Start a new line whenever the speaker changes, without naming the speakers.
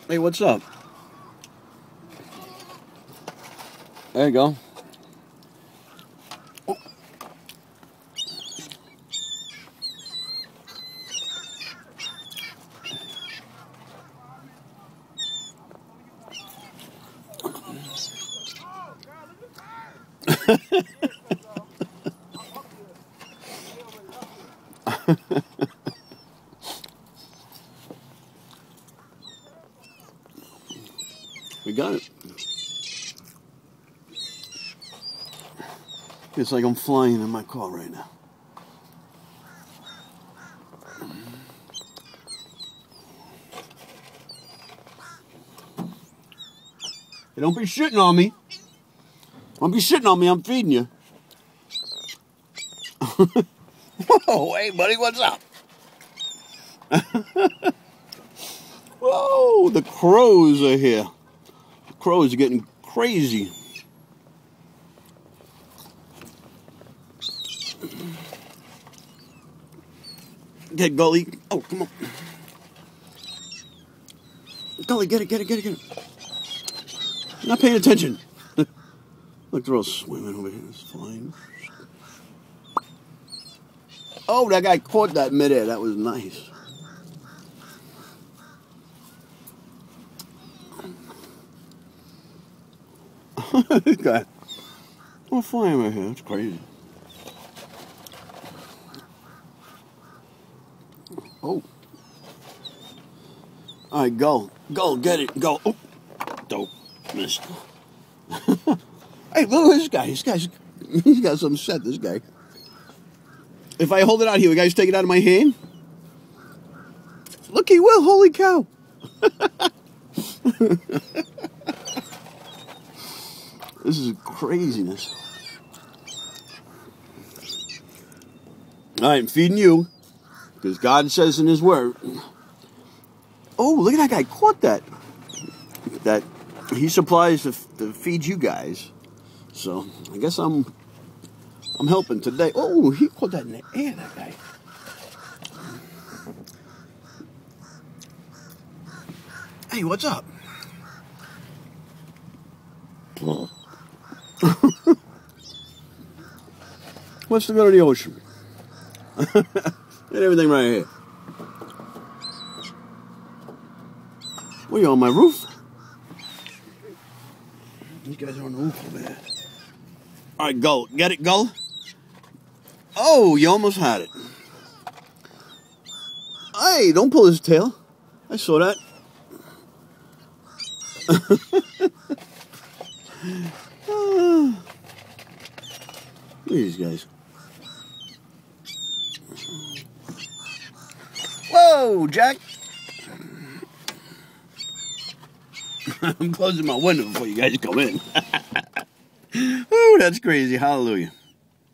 Hey, what's up? There you go. Oh. We got it. It's like I'm flying in my car right now. Hey, don't be shitting on me. Don't be shitting on me. I'm feeding you. Whoa, hey, buddy, what's up? Whoa, the crows are here. The crows are getting crazy. Get Gully. Oh, come on. Gully, get it, get it, get it, get it. I'm not paying attention. Look, they're all swimming over here. It's fine. Oh, that guy caught that midair. That was nice. This guy. Oh, flying right here. That's crazy. Oh. All right, go. Go, get it. Go. Oh. Dope. Missed. Hey, look at this guy. He's got some set, this guy. If I hold it out here, you guys take it out of my hand? Look, he will. Holy cow. This is craziness. All right, I'm feeding you. Because God says in His Word. Oh, look at that guy. Caught that. That He supplies to feed you guys. So, I guess I'm helping today. Oh, he caught that in the air, that guy. Hey, what's up? What's to go to the ocean? And everything right here. What are you on my roof? These guys are on the roof over there. All right, go. Get it, go. Oh, you almost had it. Hey, don't pull his tail. I saw that. Look at these guys. Whoa, Jack. I'm closing my window before you guys come in. Oh, that's crazy. Hallelujah.